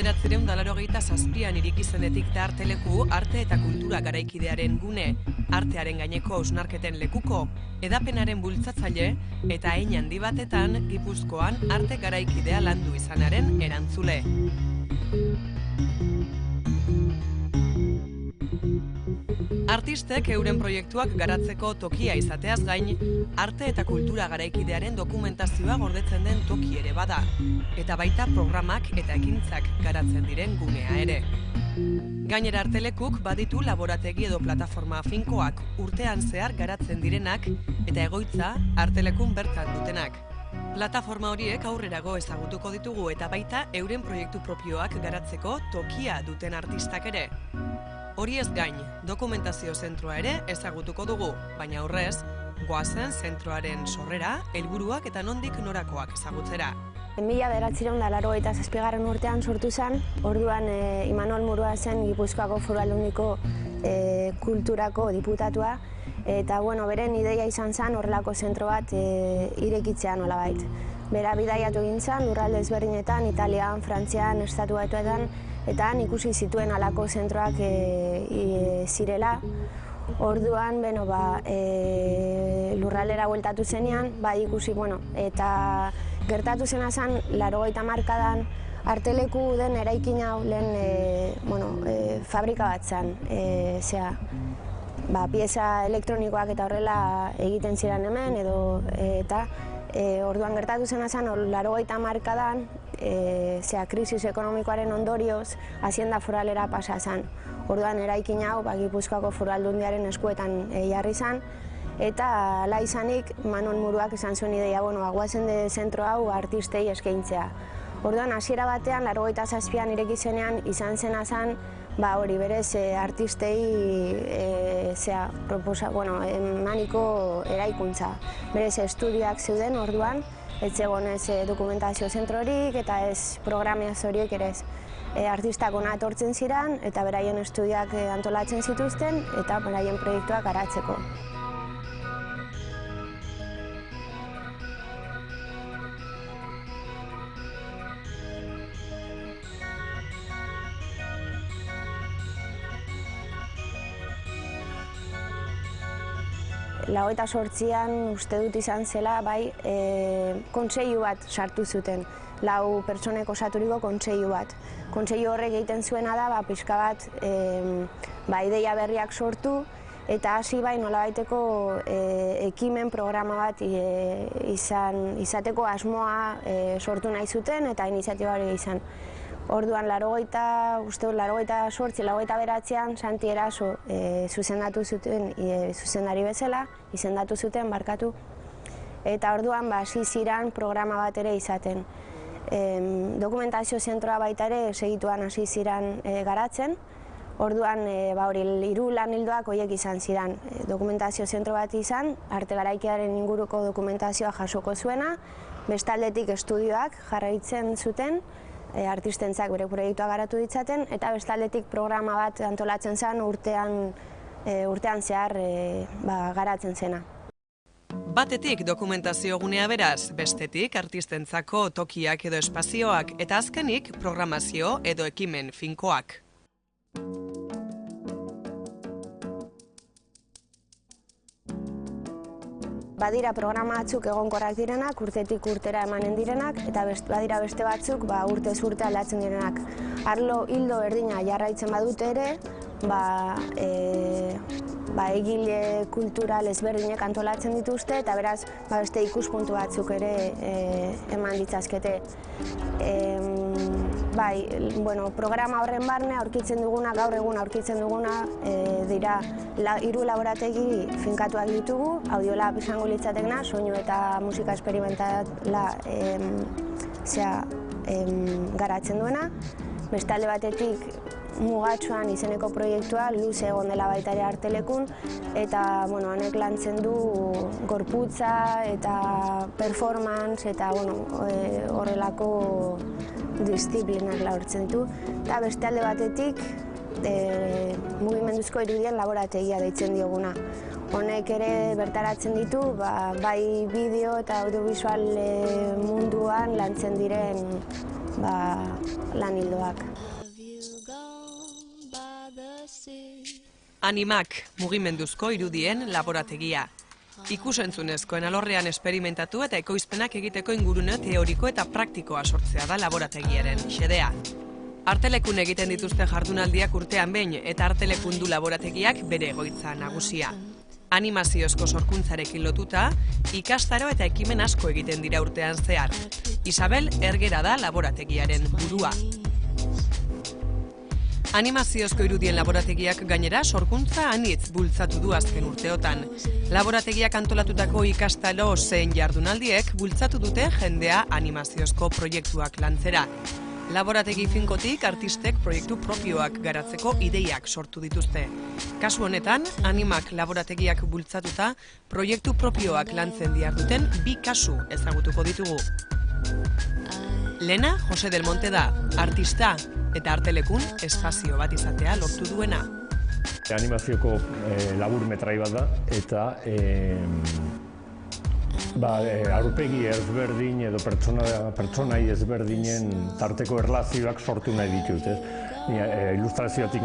1987an ireki zenetik da Arteleku arte eta kultura garaikidearen gune, artearen gaineko hausnarketen lekuko, hedapenaren bultzatzaile eta hein handi batetan Gipuzkoan arte garaikidea landu izanaren erantzule. Artistek euren proiektuak garatzeko tokia izateaz gain, arte eta kultura garaikidearen dokumentazioa gordetzen den toki ere bada, eta baita programak eta ekintzak garatzen diren gunea ere. Gainera Artelekuk baditu laborategi edo plataforma finkoak urtean zehar garatzen direnak eta egoitza Artelekun bertan dutenak. Plataforma horiek aurrerago ezagutuko ditugu eta baita euren proiektu propioak garatzeko tokia duten artistak ere. Hori ez gain, dokumentazio zentroa ere ezagutuko dugu, baina aurrez, goazen zentroaren sorrera, helburuak eta nondik norakoak ezagutzera. 1987 urtean sortu zen, orduan Imanol Murua zen Gipuzkoako Foru Aldundiko kulturako diputatua, eta beren ideia izan zen horrelako zentro bat irekitzea nolabait. Bera bidaiatu egin zen, lurralde ezberdinetan, Italian, Frantzian, Estatu Batuetan, eta ikusi zituen halako zentroak zirela. Orduan, lurraldera bueltatu zenean, ikusi, eta gertatu zena zen, 80 hamarkadan, Arteleku den eraikin hau lehen fabrika bat zen, pieza elektronikoak eta horrela egiten ziren hemen, eta orduan gertatu zena zen, 80 hamarkadan, krisis ekonomikoaren ondorioz, Hazienda Foralera pasa zen. Orduan eraikin hau Gipuzkoako Foru Aldundiaren eskuetan jarri zen, eta hala izanik Manuel Muruak esan zuen ideia, goazen de zentro hau artistei eskaintzea. Orduan hasiera batean, 87an ireki zenean izan zena zen, hori berez artistei emaniko eraikuntza. Berez estudioak zeuden orduan, ez zegoen ez dokumentazio zentrorik eta ez programaziorik ere ez. Artistak hona etortzen ziren eta beraien estudioak antolatzen zituzten eta beraien proiektuak garatzeko. Laurogeita zortzian uste dut izan zela, kontseilu bat sartu zuten, 4 pertsonek osaturiko kontseilu bat. Kontseilu horrek egiten zuena da, pixka bat ideia berriak sortu, eta hasi nolabaiteko ekimen programa bat izateko asmoa sortu nahi zuten eta iniziatiba hori izan. Orduan, 89an, Santi Eraso zuzendatu zuten, zuzendari bezala, izendatu zuten, barkatu. Eta orduan, hasi ziren programa bat ere izaten. Dokumentazio zentroa baita ere segituan hasi ziren garatzen. Orduan, 3 lan ildoak horiek izan ziren. Dokumentazio zentro bat izan, arte garaikidearen inguruko dokumentazioa jasoko zuena, bestaldetik estudioak jarraitzen zuten, artistentzak bere proiektua garatu ditzaten, eta bestaldetik programa bat antolatzen zen urtean zehar garatzen zena. Batetik dokumentazio gunea beraz, bestetik artistentzako tokiak edo espazioak, eta azkenik programazio edo ekimen finkoak. Badira programa batzuk egonkorrak direnak, urtetik urtera emanen direnak, eta badira beste batzuk urtez urte aldatzen direnak. Arlo hildo berdina jarraitzen badute ere, egile kultural ezberdinek antolatzen dituzte, eta beraz beste ikuspuntu batzuk ere eman ditzazkete. Programa horren barne aurkitzen duguna, gaur egun aurkitzen duguna, dira 3 laborategi finkatuak ditugu, Audiolab izango litzatekena, soinu eta musika esperimentala garatzen duena. Bestalde batetik Mugatsuan izeneko proiektua luze egon dela baita ere Artelekun, eta honek lantzen du gorputza eta performance eta horrelako disiplinak laburtzen ditu. Eta bestalde batetik mugimenduzko irudien laborategia deitzen dioguna. Honek ere bertaratzen ditu, bai bideo eta audiovisual munduan lantzen diren lan ildoak. Animak, mugimenduzko irudien laborategia. Ikus-entzunezkoen alorrean esperimentatu eta ekoizpenak egiteko ingurune teoriko eta praktikoa sortzea da laborategiaren xedea. Artelekun egiten dituzte jardunaldiak urtean behin eta Artelekun du laborategiak bere egoitza nagusia. Animaziozko sorkuntzarekin lotuta, ikastaro eta ekimen asko egiten dira urtean zehar. Isabel Ergera da laborategiaren burua. Animaziozko irudien laborategiak gainera sorkuntza anitz bultzatu du azken urteotan. Laborategiak antolatutako ikastaro zein jardunaldiek bultzatu dute jendea animaziozko proiektuak lantzera. Laborategi finkotik artistek proiektu propioak garatzeko ideiak sortu dituzte. Kasu honetan, Animak laborategiak bultzatuta proiektu propioak lantzen diharduten 2 kasu ezagutuko ditugu. Lena Jose del Monte da, artista eta Artelekun espazio bat izatea lortu duena. Animazioko labur metrai bat da eta aurpegi ezberdin edo pertsonai ezberdinen tarteko erlazioak sortu nahi ditut. Ilustrazioatik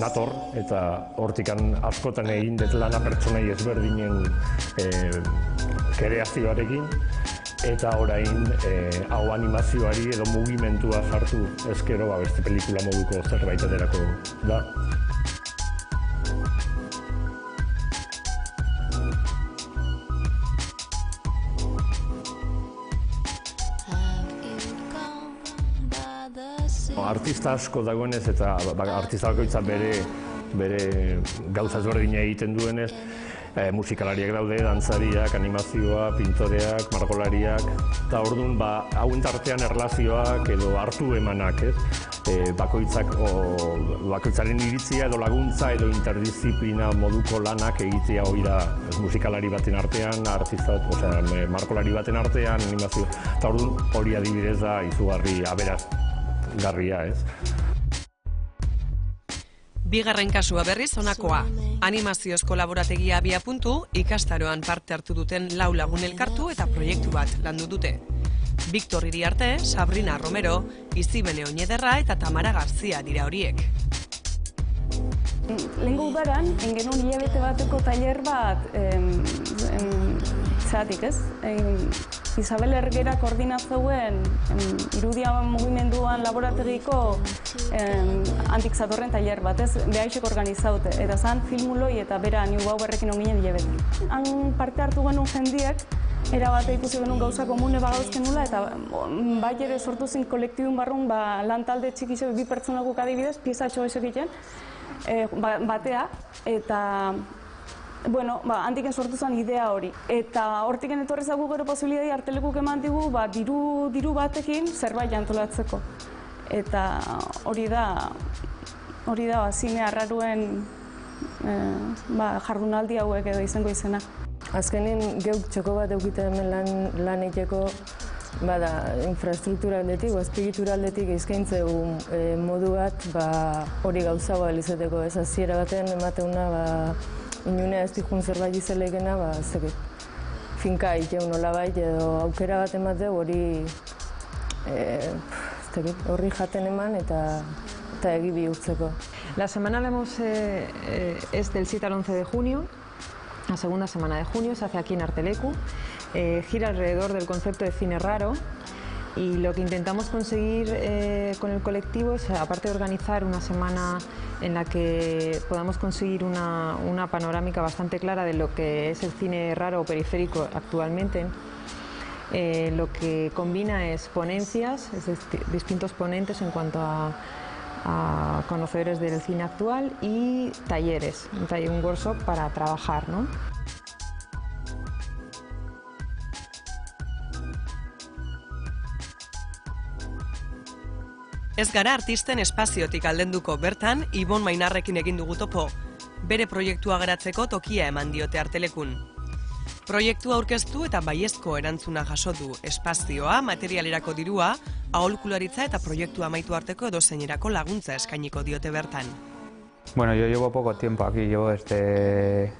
nator eta hortikan askotan egin dut lana pertsonai ezberdinen kreazioarekin eta orain hau animazioari edo mugimentua sartu ezkero beste pelikula moduko zerbait aterako da. Artista asko dagoenez eta artista bakoitza bere gauza ezberdina egiten duenez, musikalariak daude, dantzariak, animazioa, pintoreak, margolariak, eta orduan hauen tartean erlazioak edo hartu emanak, bakoitzaren iritzia edo laguntza edo interdisziplina moduko lanak egitea hori da musikalari baten artean, margolari baten artean, animazio, eta orduan hori adibidez da izugarri aberazgarria, Bigarren kasua berriz honakoa. Animaziozko laborategia abiapuntu, ikastaroan parte hartu duten 4 lagun elkartu eta proiektu bat landu dute. Victor Iriarte, Sabrina Romero, Izibene Oñederra eta Tamara Garzia dira horiek. Lehengo udaran, genuen hilabete bateko tailer bat zeratik, ez? Isabel Ergera koordinatzeuen irudia mugimenduan laborategiko handik zatorren tailer bat, ez? Behaixek organizaute, eta zan filmuloi eta bera New Bauerrekin onginen hilabete. Han parte hartu genuen jendiek, erabate ikusi genuen gauza komune bagauzken nula, eta bai ere sortu zin kolektibun barrun lan talde txikixo 2 pertsonakuk adibidez, piezatxo esek egiten, batea, eta handiken sortu zen idea hori. Eta hortiken etorrezagu gero posibilidadi Artelekuk eman digu diru batekin zerbait antolatzeko. Eta hori da zine arraruen jardunaldi hauek edo izango izena. Azkenin geuk txoko bat eukita hemen lan egiteko infrastruktura aldetik, azpiegitura aldetik eskaintzeu modu bat hori gauza bat izateko. Ez hasiera baten emateuna inunea ez dikun zerbait izelegena, finka egin nolabait edo aukera bat emateu hori jaten eman eta egi bihurtzeko. La semana es del 7 al 11 de junio, la segunda semana de junio, se hace aquí en Arteleku, gira alrededor del concepto de cine raro. Y lo que intentamos conseguir con el colectivo es, aparte de organizar una semana en la que podamos conseguir una panorámica bastante clara de lo que es el cine raro o periférico actualmente, lo que combina es ponencias, distintos ponentes en cuanto a conocedores del cine actual y talleres, un workshop para trabajar, ¿no? Ez gara artisten espaziotik aldenduko bertan, Ibon Mainarrekin egin dugu topo. Bere proiektua garatzeko tokia eman diote Artelekun. Proiektua aurkeztu eta baiezko erantzuna jaso du espazioa, materialerako dirua, aholkularitza eta proiektua amaitu arteko edozeinerako laguntza eskainiko diote bertan. Bueno, yo llevo poco tiempo aquí, llevo desde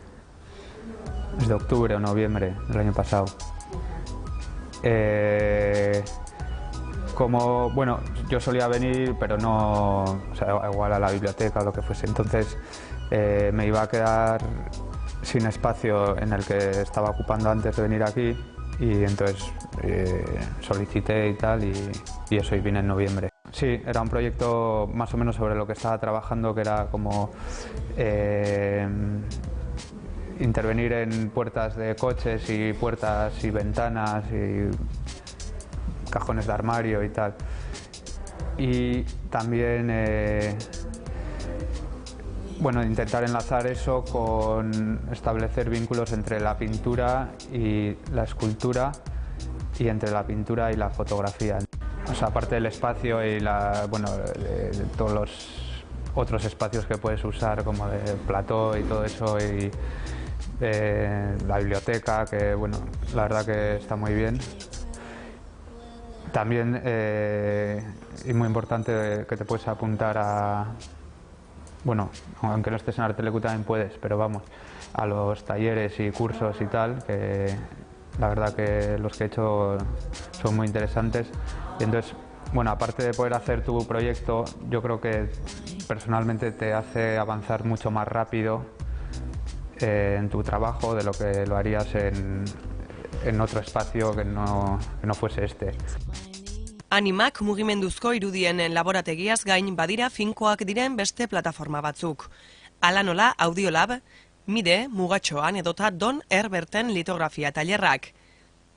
octubre o noviembre del año pasado. como, bueno, yo solía venir, pero no, o sea, igual a la biblioteca o lo que fuese, entonces me iba a quedar sin espacio en el que estaba ocupando antes de venir aquí y entonces solicité y tal y eso, y vine en noviembre. Sí, era un proyecto más o menos sobre lo que estaba trabajando, que era como intervenir en puertas de coches y puertas y ventanas y cajones de armario y tal. Y también bueno, intentar enlazar eso con establecer vínculos entre la pintura y la escultura y entre la pintura y la fotografía. O sea, aparte del espacio y bueno, de todos los otros espacios que puedes usar, como de plató y todo eso, y la biblioteca, que bueno, la verdad que está muy bien. También, y muy importante, que te puedes apuntar a, bueno, aunque no estés en Arteleku también puedes, pero vamos, a los talleres y cursos y tal, que la verdad que los que he hecho son muy interesantes. Y entonces, bueno, aparte de poder hacer tu proyecto, yo creo que personalmente te hace avanzar mucho más rápido en tu trabajo de lo que lo harías en otro espacio que no fuese este. Animak mugimenduzko irudien laborategiaz gain badira finkoak diren beste plataforma batzuk. Hala nola Audiolab, Mide, Mugatxoan edota Don Herberten litografia tailerrak.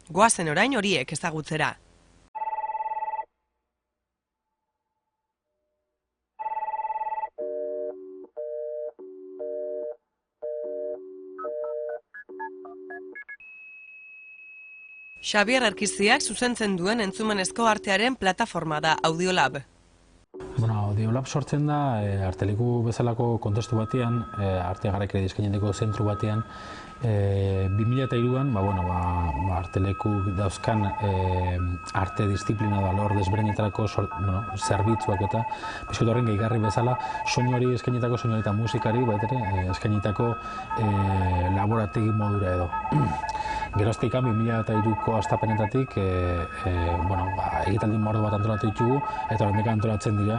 Goazen orain horiek ezagutzera. Xabier Erkiziak zuzentzen duen entzumenezko artearen plataforma da Audiolab. Bueno, Audiolab sortzen da Arteleku bezalako kontestu batean, arte garaikide eskaintzeko zentru batean, 2003an, Arteleku dauzkan arte disiplina da lor desberdinetarako zerbitzuak eta bizkot horren gehigarri bezala soinuari eskainitako soinuari eta musikari eskainitako laborategi modura edo. Geroztik 2003ko hastapenetatik egitaldi mordo bat antolatu ditugu eta horrendik antolatzen dira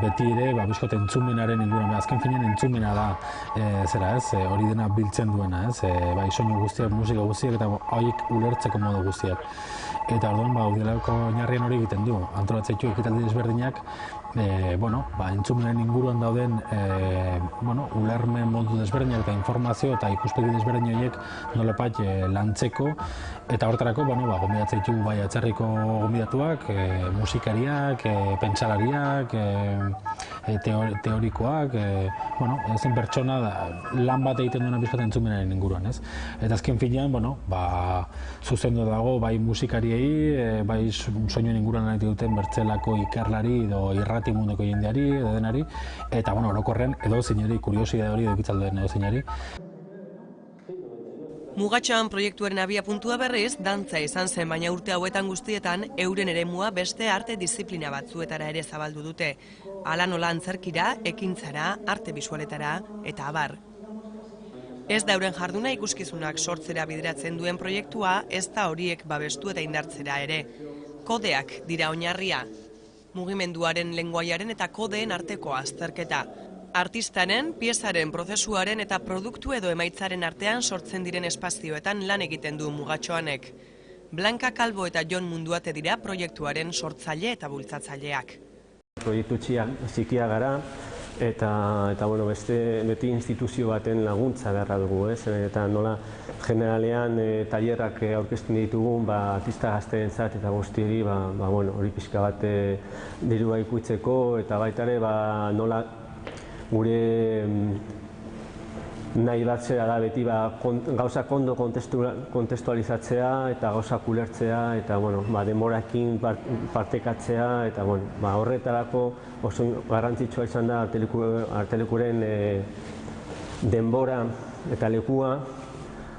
beti ere bizkot entzumenaren inguruan. Azken finean entzumena da hori dena biltzen duena, bai soinu guztiak, musika guztiak eta horiek ulertzeko modu guztiak. Eta orduan Audiolabko oinarrian hori egiten du. Antolatzen ditu ekitaldi desberdinak entzumenen inguruan dauden ulermen modu desberdinak eta informazio eta ikuspegi desberdin horiek nolapait lantzeko eta horretarako gonbidatzen ditugu bai atzerriko gonbidatuak, musikariak, pentsalariak, teorikoak, ezen pertsona lan bat egiten duena bizkat entzumenaren inguruan, ez? Eta azken finean, zuzendu dago bai musikariei, bai soinuen inguruan egiten duten bertzelako ikerlari edo irrati munduko jendeari edo denari, eta orokorren edo zeinari, kuriosidade hori edukitzalduen edo zeinari. Mugatxoan proiektuaren abiapuntua berriz, dantza izan zen, baina urte hauetan guztietan euren eremua beste arte disiplina batzuetara ere zabaldu dute. Hala nola antzerkira, ekintzara, arte bisualetara eta abar. Ez da euren jarduna ikuskizunak sortzera bideratzen duen proiektua, ez da horiek babestu eta indartzera ere. Kodeak dira oinarria. Mugimenduaren, lenguaiaren eta kodeen arteko azterketa. Artistaren, piezaren, prozesuaren eta produktu edo emaitzaren artean sortzen diren espazioetan lan egiten du Mugatxoanek. Blanka Kalbo eta Jon Munduate dira proiektuaren sortzaile eta bultzatzaileak. Proiektu txikia gara eta beti instituzio baten laguntza beharra dugu, eta nola generalean tailerrak aurkezten ditugun artista gazteentzat eta guztieri hori pixka bat dirua ikutzeko eta baita ere nola gure nahi bat zera da beti gauzak ondo kontestualizatzea eta gauzak ulertzea eta demorakin partekatzea eta horretarako oso garrantzitsua izan da Artelekuren denbora eta lekua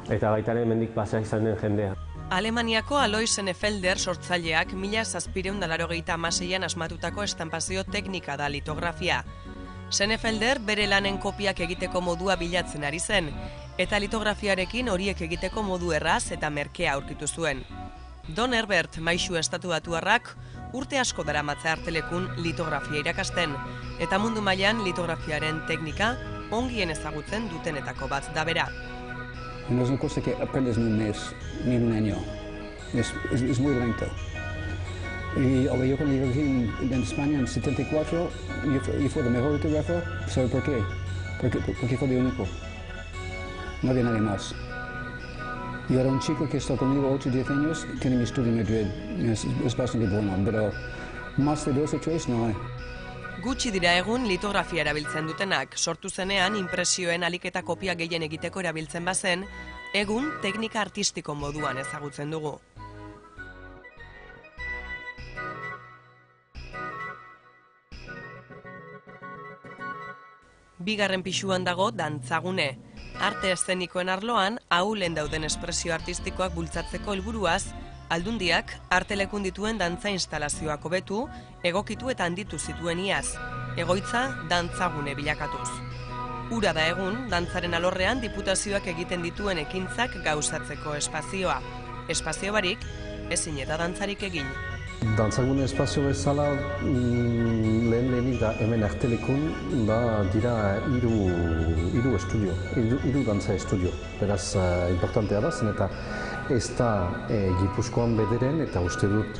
eta baita ere hemendik pasa izan den jendea. Alemaniako Alois Senefelder sortzaileak 1786an asmatutako estampazio teknika da litografia. Senefelder bere lanen kopiak egiteko modua bilatzen ari zen, eta litografiarekin horiek egiteko modu erraz eta merkea aurkitu zuen. Don Herbert maisu estatubatuarrak Urte asko daramatza Artelekun litografia irakasten, eta mundu mailan litografiaren teknika ongien ezagutzen dutenetako bat da bera. No es una cosa que aprendes en un mes ni en un año. Es muy lento. Y yo cuando llegué aquí en España en 74, yo fui el mejor litógrafo. ¿Sabe por qué? Porque fue el único. No había nadie más. Yo era un chico que está conmigo 8 o 10 años, tiene mi estudio en Madrid. Es bastante bueno, pero más de 2 o 3 no hay. Gutxi dira egun litografia erabiltzen dutenak, sortu zenean inpresioen aliketa kopia gehien egiteko erabiltzen bazen, egun teknika artistiko moduan ezagutzen dugu. Bigarren pisuan dago dantzagune. Arte eszenikoen arloan, ahulen dauden espresio artistikoak bultzatzeko helburuaz, Aldundiak Artelekun dituen dantza instalazioak hobetu, egokitu eta handitu zituen iaz, egoitza dantzagune bilakatuz. Ura da egun, dantzaren alorrean diputazioak egiten dituen ekintzak gauzatzeko espazioa. Espazio barik, ezin eta dantzarik egin. Dantzagune espazio bezala lehenik da hemen Artelekun dira hiru estudio, hiru dantza estudio. Beraz, importantea da zen eta ez da Gipuzkoan bederen eta uste dut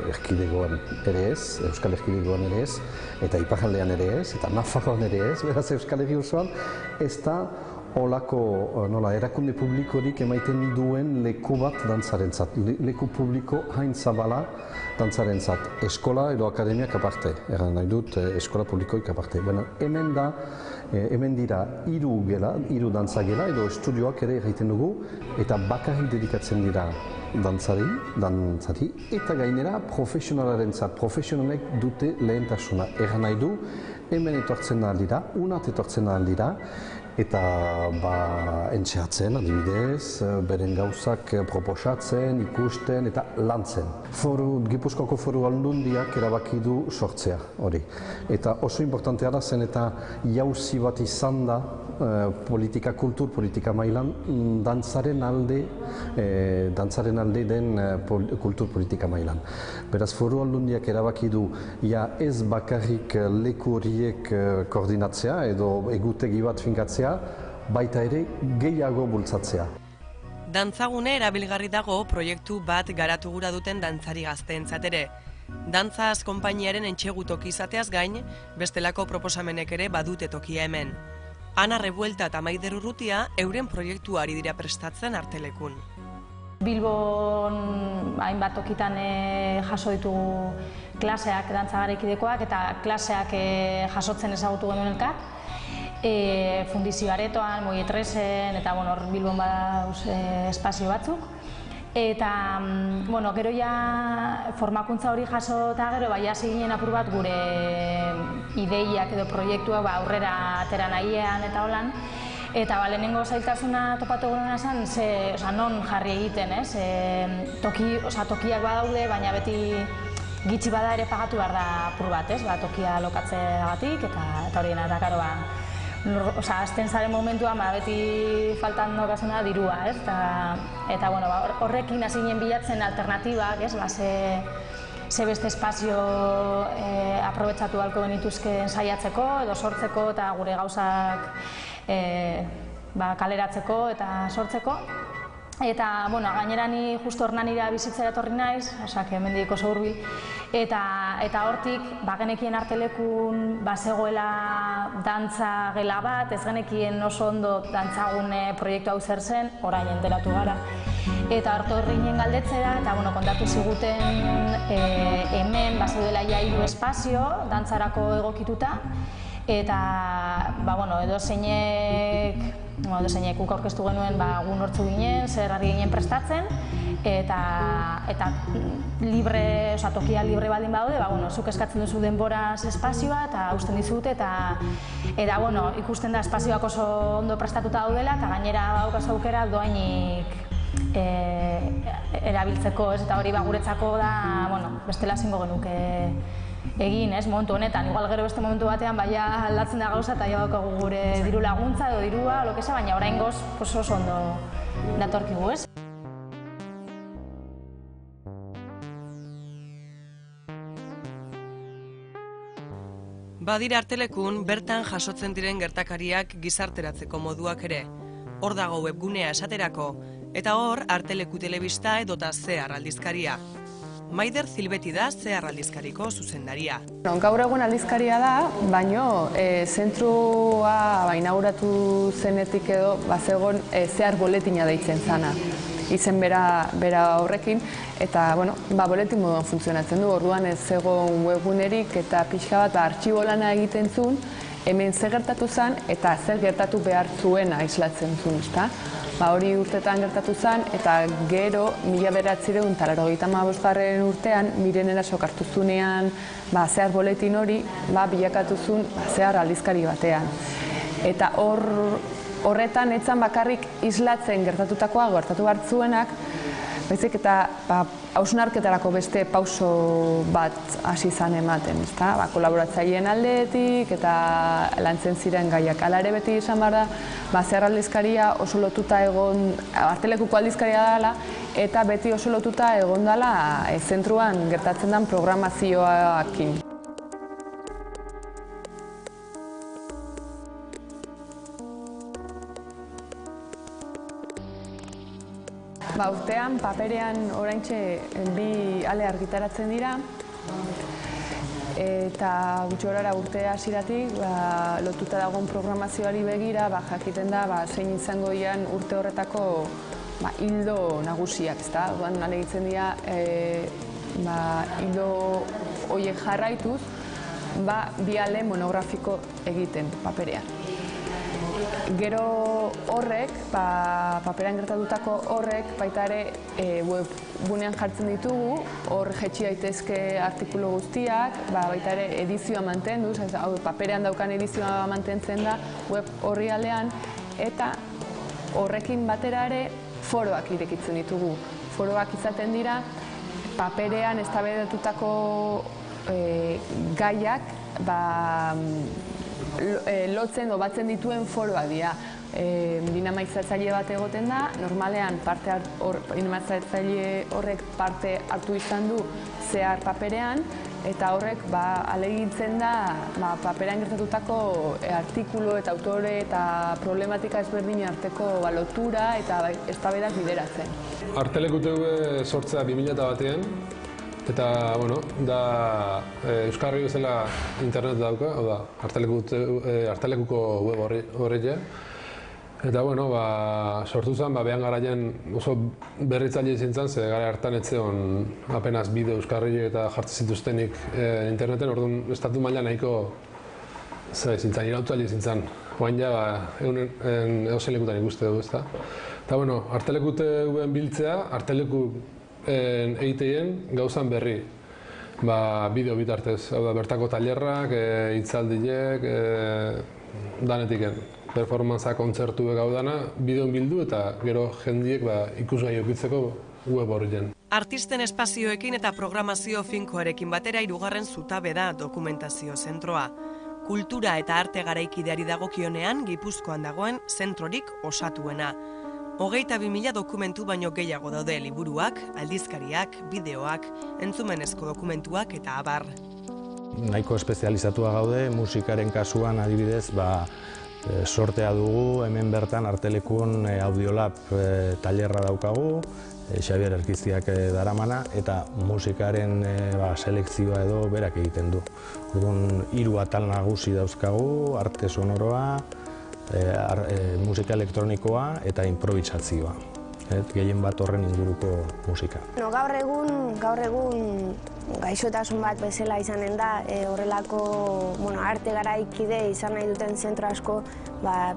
erkidegoan ere ez, Euskal Erkidegoan ere ez, eta Iparraldean ere ez, eta Nafarroan ere ez, beraz Euskal Herri osoan ez da olako erakunde publikorik emaiten duen leku bat dantzarentzat, leku publiko hain zabala dantzarentzat, eskola edo akademiak aparte, eran nahi dut eskola publikoik aparte. Hemen dira hiru dantzagela edo estudioak ere egiten dugu eta bakarrik dedikatzen dira dantzari eta gainera profesionalarentzat, profesionalek dute lehentasuna. Eran nahi du, hemen etortzen ahal dira, unat etortzen ahal dira, eta entxeatzen, adibidez, beren gauzak proposatzen, ikusten eta lantzen. Gipuzkoako Foru Aldundiak erabaki du sortzea hori. Eta oso importantea da zen eta jauzi bat izan da kultur politika mailan dantzaren alde den kultur politika mailan. Beraz, Foru Aldundiak erabaki du ez bakarrik leku horiek koordinatzea edo egutegi bat finkatzea, baita ere gehiago bultzatzea. Dantzagune erabilgarri dago proiektu bat garatu gura duten dantzari gazteentzat ere. Dantzaz konpainiaren entsegu toki izateaz gain, bestelako proposamenek ere badute tokia hemen. Ana Revuelta eta Maider Urrutia euren proiektuari dira prestatzen Artelekun. Bilbon hainbat tokitan jaso ditugu klaseak dantzagarakidekoak eta klaseak jasotzen ezagutu genuen elkar. Fundizio Aretoan, Moietresen eta Bilbon badauz espazio batzuk. Eta gero formakuntza hori jaso eta gero hasi ginen apur bat gure ideiak edo proiektuak aurrera atera nahiean eta holan. Eta lehenengo zailtasuna topatu genuen esan, non jarri egiten, ez? Tokiak badaude, baina beti gitxi bada ere pagatu behar da apur bat, ez? Tokia lokatzeagatik eta hori dena, eta karo azten zaren momentuan beti faltan dokazuna dirua, ez? Eta horrekin hasi ginen bilatzen alternatibak, ez? Ze beste espazio aprobetxatu halko genituzke saiatzeko edo sortzeko eta gure gauzak kaleratzeko eta sortzeko. Eta, gainera ni justu Hernanira bizitzera etorri naiz, hemendik oso hurbil, eta hortik genekien Artelekun zegoela dantza gela bat, ez genekien oso ondo dantzagune proiektu hau zer zen, orain enteratu gara. Eta horto ginen galdetzera, eta kontatu ziguten hemen zeudela hiru espazio dantzarako egokituta, eta edozeinek guk aurkeztu genuen gu nortzu ginen, zer ari ginen prestatzen, eta tokia libre baldin badaude, zuk eskatzen duzu denboraz espazioa eta uzten dizute, eta ikusten da espazioak oso ondo prestatuta daudela, eta gainera daukaz aukera doainik erabiltzeko, eta hori guretzako da, bestela zingo genuke egin, momentu honetan. Igual gero beste momentu batean aldatzen da gauza eta daukagu gure diru laguntza edo dirua, baina oraingoz oso ondo datorkigu, ez? Badira Artelekun bertan jasotzen diren gertakariak gizarteratzeko moduak ere. Hor dago webgunea esaterako, eta hor Arteleku telebista edota Zehar aldizkaria. Maider Zilbeti da Zehar aldizkariko zuzendaria. Gaur egun aldizkaria da, baino zentrua inauguratu zenetik edo bazegon Zehar boletina deitzen zana. Izen bera horrekin, eta boletin moduan funtzionatzen du. Orduan ez zegoen webgunerik eta pixka bat artxibo lana egiten zuen, hemen zer gertatu zen eta zer gertatu behar zuena islatzen zuen. Hori urtetan gertatu zen, eta gero 1985 urtean Miren Erasok hartu zunean Zehar boletin hori bilakatu zuen Zehar aldizkari batean. Eta horretan etzan bakarrik islatzen gertatutakoa, gertatu hartzuenak, baizik eta hausnarketarako beste pauso bat hasi zan ematen, kolaboratzaileen aldetik eta lantzen ziren gaiak. Hala ere beti izan behar da, Zehar aldizkaria oso lotuta egon, Artelekuko aldizkaria dela, eta beti oso lotuta egon dela zentruan gertatzen den programazioakin. Urtean, paperean oraintxe bi ale argitaratzen dira, eta gutxi gorara urte hasieratik lotuta dagoen programazioari begira jakiten da zein izango dian urte horretako hildo nagusiak. Orduan lan egiten dira hildo horiek jarraituz bi ale monografiko egiten paperean. Gero horrek, paperean gertatutako horrek, baita ere webgunean jartzen ditugu, hor jetxi daitezke artikulu guztiak, baita ere edizioa mantenduz, paperean daukan edizioa mantentzen da web orrialdean, eta horrekin batera ere foroak irekitzen ditugu. Foroak izaten dira, paperean eztabaidatutako gaiak lotzen edo batzen dituen foroak dira. Dinamaizatzaile bat egoten da, normalean dinamaizatzaile horrek parte hartu izan du Zehar paperean, eta horrek ahalegintzen da paperean gertatutako artikulu eta autore eta problematika ezberdin arteko lotura eta eztabaidak bideratzen. Arteleku TV sortzea 2001ean, eta, da Euskarri bezala internet dauka, Artelekuko web horreia. Eta, sortu zen, behan garaien oso berritzaile izin zen, ze gara hartan etzeon apenas bideo Euskarri eta jartzen zituztenik interneten, orduan estatu maila nahiko irautzaile izin zen. Oain ja, edozein lekutan ikuste dugu, ezta. Eta, Arteleku TV biltzea, Arteleku egiteien gauzan berri, bideo bitartez, bertako tailerrak, hitzaldiek, danetiken, performantza kontzertu gaudana, bideon bildu eta gero jendiek ikusgai eukitzeko web horien. Artisten espazioekin eta programazio finkoarekin batera hirugarren zutabe da dokumentazio zentroa. Kultura eta arte garaikideari dagokionean Gipuzkoan dagoen zentrorik osatuena. 22.000 dokumentu baino gehiago daude liburuak, aldizkariak, bideoak, entzumenezko dokumentuak eta abar. Nahiko espezializatua gaude, musikaren kasuan adibidez, sortea dugu, hemen bertan Artelekun Audiolab tailerra daukagu, Xabier Erkiztiak daramana, eta musikaren selekzioa edo berak egiten du. Orduan 3 atal nagusi dauzkagu, arte sonoroa, musika elektronikoa eta improvisazioa. Gehien bat horren inguruko musika. Gaur egun gaixotasun bat bezala izanen da, horrelako arte garaikide izan nahi duten zentro asko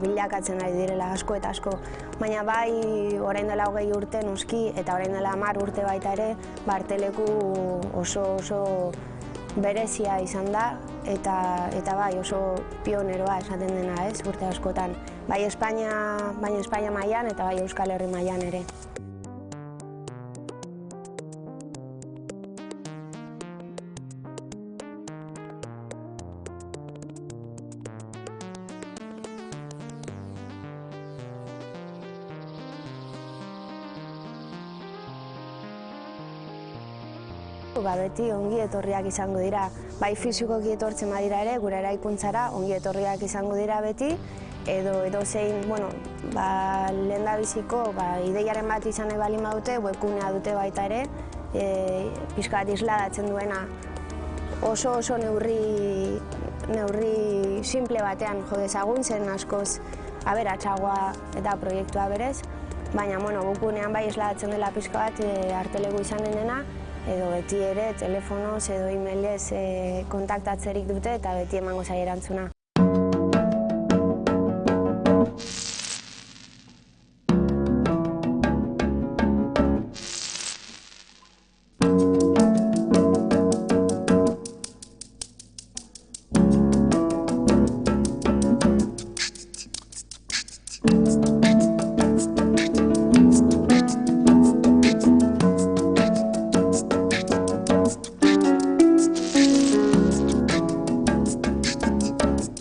bilakatzen ari direla asko eta asko. Baina orain dela 20 urte noski eta orain dela 10 urte baita ere, Arteleku oso berezia izan da eta oso pioneroa esaten dena urte askotan. Bai Espainia mailan eta bai Euskal Herri mailan ere. beti ongi etorriak izango dira. Bai fisikoki etortzen badira ere, gure eraikuntzara ongi etorriak izango dira beti, edo zein, lehendabiziko ideiaren bat izan nahi baldin badute, webgunea dute baita ere, pixka bat isladatzen duena oso neurri simple batean jo dezagun, zen askoz aberatsagoa eta proiektua berez, baina webgunean bai isladatzen dela pixka bat Arteleku izan denena, edo beti ere telefonoz edo e-mailez kontaktatzerik dute eta beti emango zaie erantzuna.